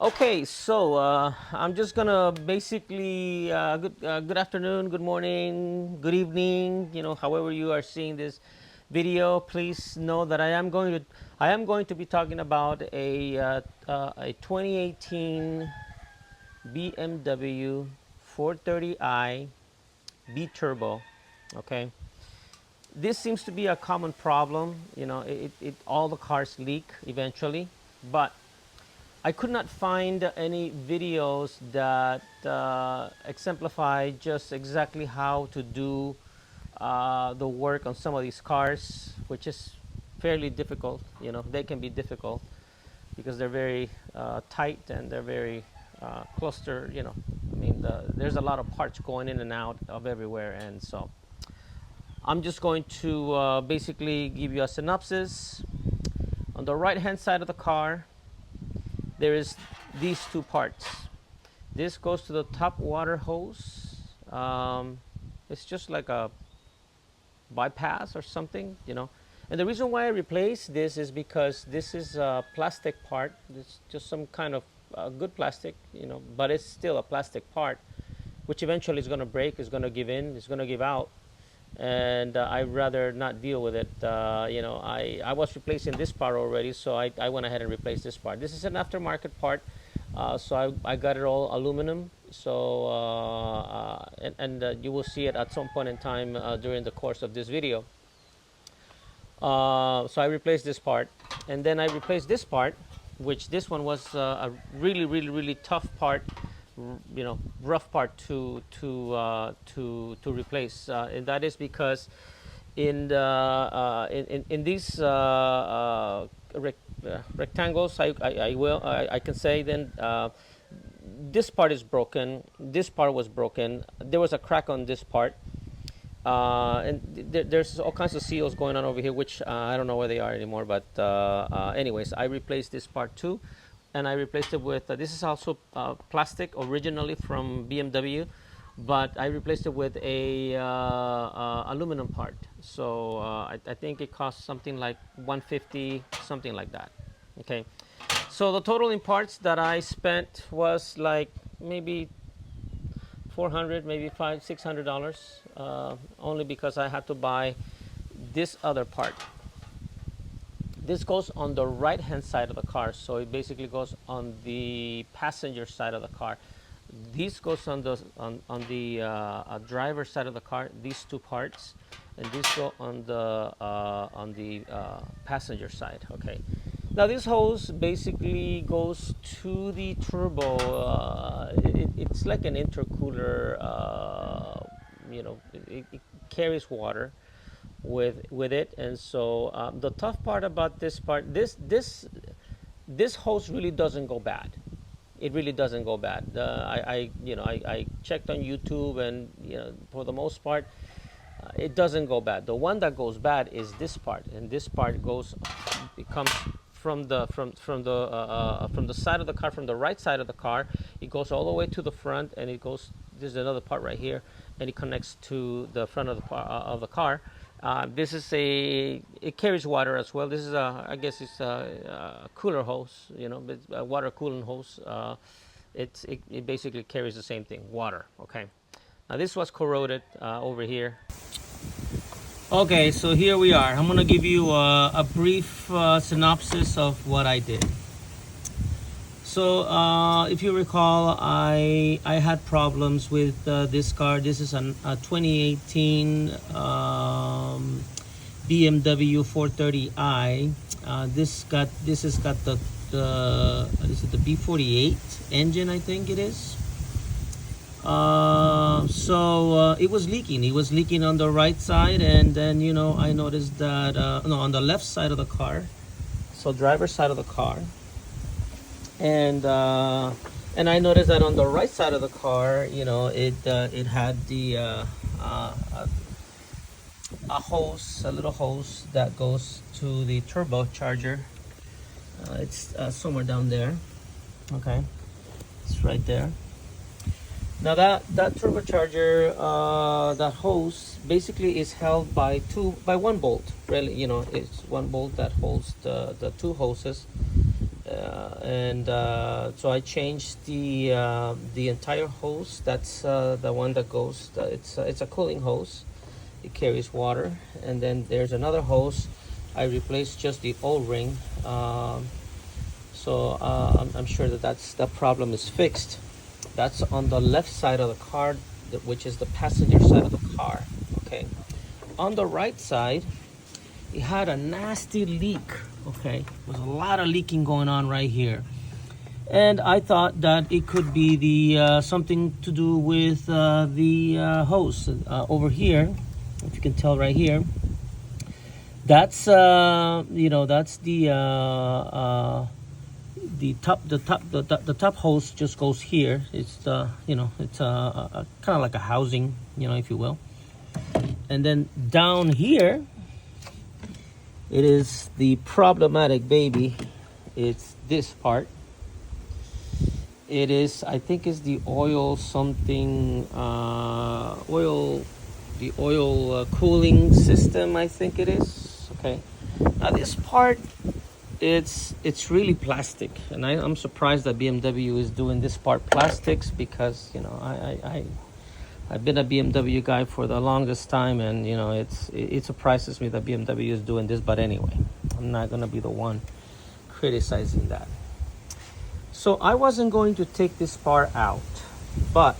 Okay, so I'm just gonna basically good afternoon, good morning, good evening. However you are seeing this video, please know that I am going to be talking about a 2018 BMW 430i B Turbo. Okay, this seems to be a common problem. All the cars leak eventually, but I could not find any videos that exemplify just exactly how to do the work on some of these cars, which is fairly difficult. They can be difficult because they're very tight and they're very cluster. There's a lot of parts going in and out of everywhere, and so I'm just going to basically give you a synopsis. On the right hand side of the car, there is these two parts. This goes to the top water hose. It's just like a bypass or something. And the reason why I replaced this is because this is a plastic part. It's just some kind of good plastic, but it's still a plastic part, which eventually is going to break, is going to give in, is going to give out. And I'd rather not deal with it. I was replacing this part already, so I went ahead and replaced this part. This is an aftermarket part, so I got it all aluminum. So you will see it at some point in time during the course of this video. So I replaced this part, and then I replaced this part, which this one was a really, really, really tough part, rough part to replace, and that is because in these rectangles, I can say then this part is broken. This part was broken. There was a crack on this part. There's all kinds of seals going on over here, which I don't know where they are anymore. But anyways, I replaced this part too, and I replaced it with this is also plastic originally from BMW, but I replaced it with a aluminum part. So I think it cost something like 150, something like that. Okay, so the total in parts that I spent was like maybe 400, maybe $600, only because I had to buy this other part. This goes on the right hand side of the car, so it basically goes on the passenger side of the car. This goes on the driver side of the car, these two parts, and these go on the passenger side. Okay, now this hose basically goes to the turbo. It's like an intercooler. It carries water with it, and so the tough part about this part, this hose really doesn't go bad. It really doesn't go bad. I checked on YouTube, and for the most part, it doesn't go bad. The one that goes bad is this part, and this part it comes from the side of the car, from the right side of the car. It goes all the way to the front, and it goes. There's another part right here, and it connects to the front of the car. It carries water as well. This is I guess it's a cooler hose, but a water cooling hose. It basically carries the same thing, water. Okay. Now this was corroded over here. Okay, so here we are. I'm gonna give you a brief synopsis of what I did. So if you recall, I had problems with this car. This is a 2018 BMW 430i. This has got the this is the B48 engine, I think it is. So it was leaking. It was leaking on the right side, and then I noticed that no, on the left side of the car, so driver's side of the car, and I noticed that on the right side of the car, it had a hose, a little hose that goes to the turbocharger. It's somewhere down there. Okay, it's right there. Now that turbocharger, that hose basically is held by one bolt. Really, it's one bolt that holds the two hoses. So I changed the entire hose. That's the one that goes. It's a cooling hose. It carries water, and then there's another hose. I replaced just the O-ring. I'm sure that problem is fixed. That's on the left side of the car, which is the passenger side of the car. Okay. On the right side, it had a nasty leak. Okay, there's a lot of leaking going on right here, and I thought that it could be the something to do with the hose over here. If you can tell right here, that's that's the top hose just goes here. It's it's kind of like a housing, if you will, and then down here it is the problematic baby. It's this part. It is, I think, is the oil something the oil cooling system. I think it is. Okay. Now this part, it's really plastic, and I'm surprised that BMW is doing this part plastics, because I've been a BMW guy for the longest time, and it surprises me that BMW is doing this. But anyway, I'm not gonna be the one criticizing that. So I wasn't going to take this part out, but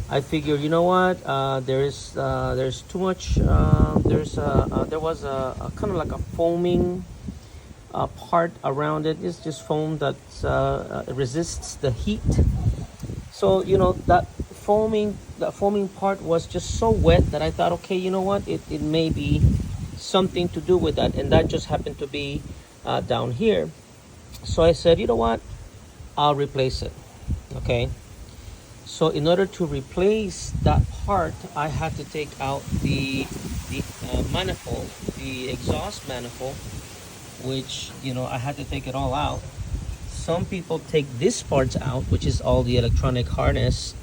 I figured, you know what? There's too much. There was a kind of like a foaming part around it. It's just foam that resists the heat. So that foaming part was just so wet that I thought, okay, you know what, it may be something to do with that, and that just happened to be down here. So I said, you know what, I'll replace it. Okay, so in order to replace that part, I had to take out the manifold, the exhaust manifold, which I had to take it all out. Some people take this parts out, which is all the electronic harness,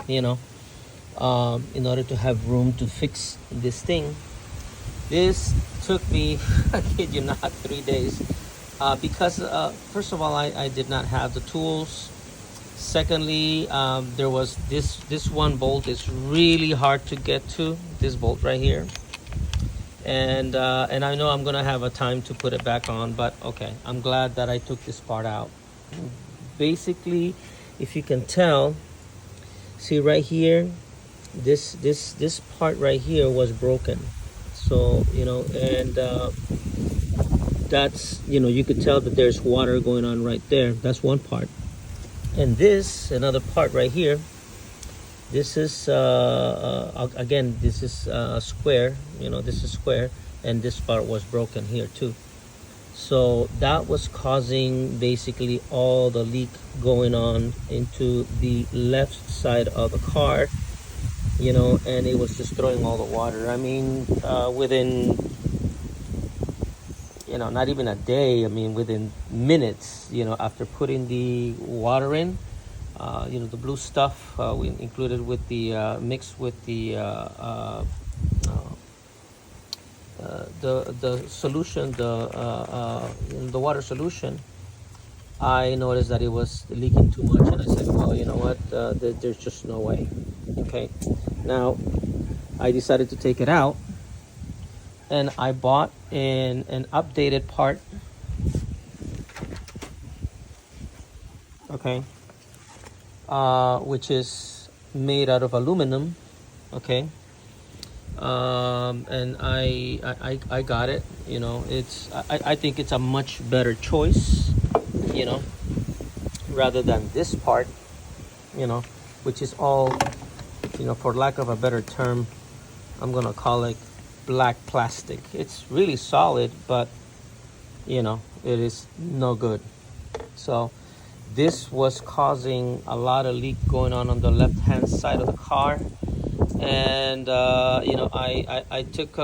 in order to have room to fix this thing. This took me, I kid you not, 3 days, because first of all, I did not have the tools. Secondly, there was this one bolt is really hard to get to, this bolt right here, and I know I'm gonna have a time to put it back on, but okay, I'm glad that I took this part out. Basically, if you can tell, see right here, this part right here was broken. So and that's you could tell that there's water going on right there. That's one part, and this another part right here. This is again, this is square. This is square, and this part was broken here too. So that was causing basically all the leak going on into the left side of the car, and it was just throwing all the water. I mean, within, not even a day, I mean, within minutes, after putting the water in, the blue stuff we included with the, mixed with the solution, the water solution, I noticed that it was leaking too much, and I said, well, you know what, there's just no way. Okay, now I decided to take it out, and I bought an updated part. Okay, which is made out of aluminum. Okay, and I got it. I think it's a much better choice, rather than this part, which is all, for lack of a better term, I'm gonna call it black plastic. It's really solid, but it is no good. So this was causing a lot of leak going on the left hand side of the car, and I took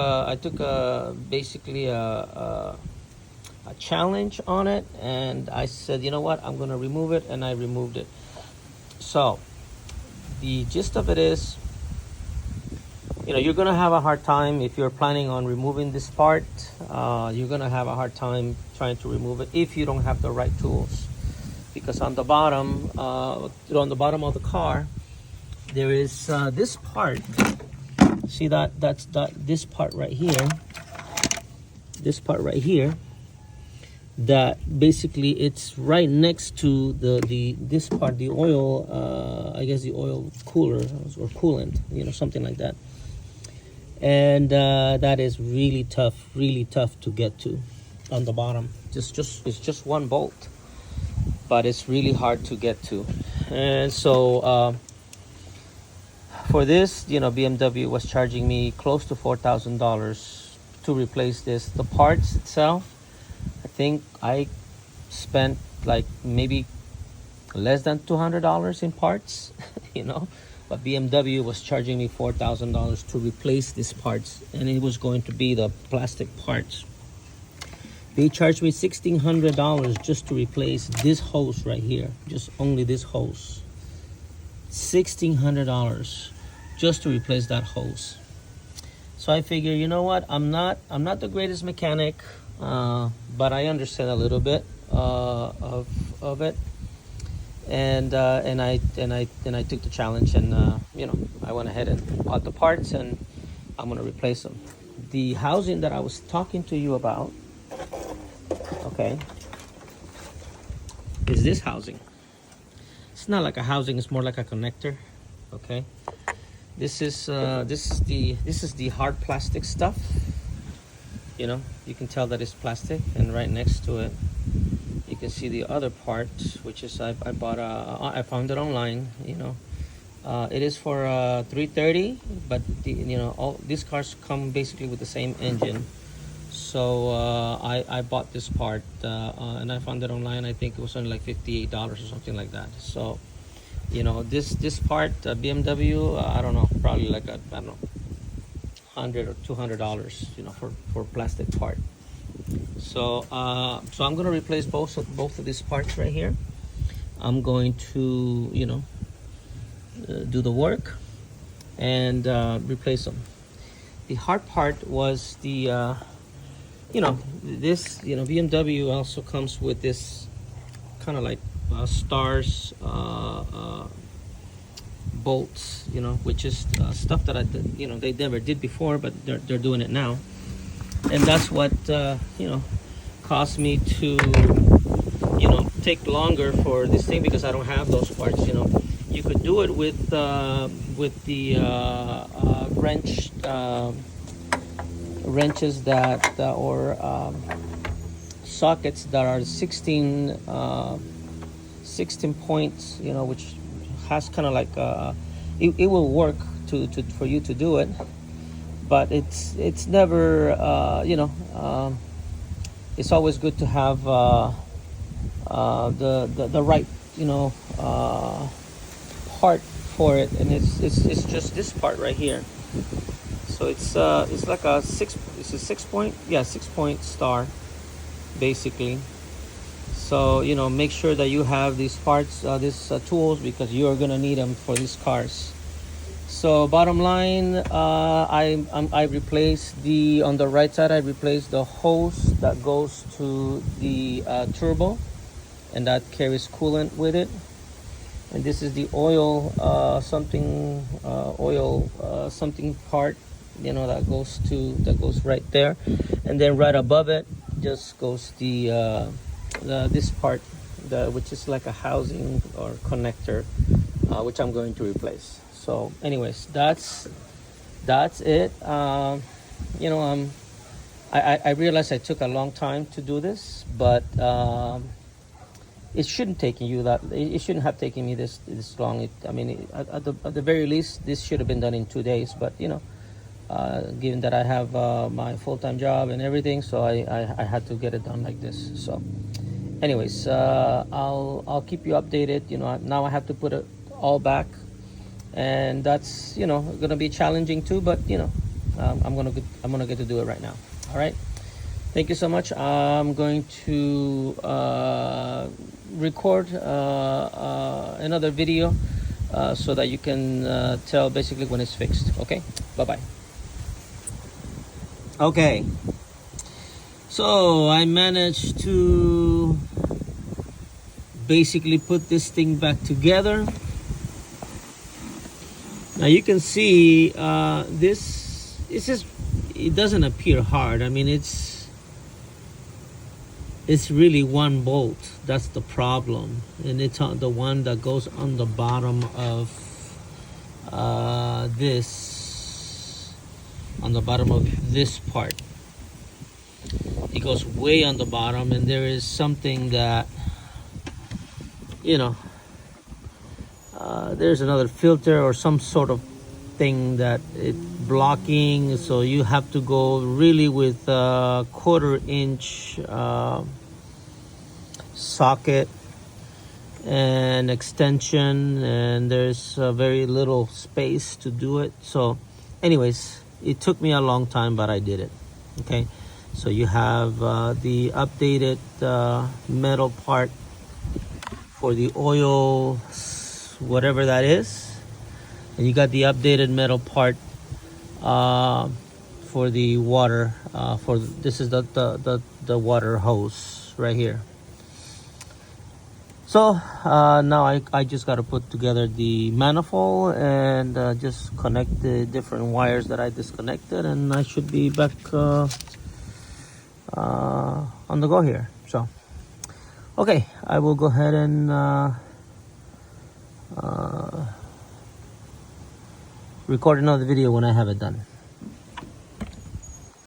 basically a challenge on it, and I said, you know what, I'm gonna remove it, and I removed it. So the gist of it is, you're gonna have a hard time if you're planning on removing this part. You're gonna have a hard time trying to remove it if you don't have the right tools, because on the bottom of the car there is this part. See that's this part right here. This part right here. That basically it's right next to this part, the oil. I guess the oil cooler or coolant, something like that. And that is really tough to get to on the bottom. It's just one bolt, but it's really hard to get to. And so for this, BMW was charging me close to $4,000 to replace this. The parts itself, I think I spent like maybe less than $200 in parts, but BMW was charging me $4,000 to replace these parts, and it was going to be the plastic parts. They charged me $1,600 just to replace this hose right here, just only this hose. $1,600 just to replace that hose. So I figure, you know what? I'm not the greatest mechanic, but I understand a little bit of it. And I took the challenge, and I went ahead and bought the parts, and I'm gonna replace them. The housing that I was talking to you about, okay, is this housing. It's not like a housing; it's more like a connector. Okay, this is the hard plastic stuff. You can tell that it's plastic, and right next to it you can see the other part, which is I I found it online. It is for 330, but all these cars come basically with the same engine. So I bought this part, and I found it online. I think it was only like $58 or something like that. So this part, BMW, I don't know, probably like $100 or $200, for plastic part. So I'm gonna replace both of these parts right here. I'm going to do the work and replace them. The hard part was the BMW also comes with this kind of like stars bolts, which is stuff that they never did before, but they're doing it now. And that's what caused me to take longer for this thing, because I don't have those parts. You could do it with the wrenches that or sockets that are 16 points, which has kind of like it will work for you to do it, but it's never it's always good to have the right part for it, and it's just this part right here. So it's like a 6 point star basically. So make sure that you have these parts, these tools, because you are gonna need them for these cars. So bottom line, I replaced on the right side, I replaced the hose that goes to the turbo, and that carries coolant with it. And this is the oil something part, that goes right there. And then right above it just goes this part, which is like a housing or connector, which I'm going to replace. So anyways, that's it. I realized I took a long time to do this, but it shouldn't have taken me this long. At the very least, this should have been done in 2 days, but given that I have my full-time job and everything, so I had to get it done like this. So anyways, I'll keep you updated. Now I have to put it all back, and that's gonna be challenging too, but I'm gonna get to do it right now. All right, thank you so much. I'm going to record another video so that you can tell basically when it's fixed. Okay, bye bye. Okay, so I managed to basically put this thing back together. Now you can see this is, it doesn't appear hard. I mean, it's really one bolt. That's the problem, and it's on the one that goes on the bottom of this, on the bottom of this part. It goes way on the bottom, and there is something that, you know, there's another filter or some sort of thing that it's blocking, so you have to go really with a 1/4 inch socket and extension, and there's very little space to do it. So anyways, it took me a long time, but I did it. Okay, so you have the updated metal part for the oil, whatever that is, and you got the updated metal part for the water, for this is the water hose right here. So now I just got to put together the manifold and just connect the different wires that I disconnected, and I should be back on the go here. So okay, I will go ahead and record another video when I have it done.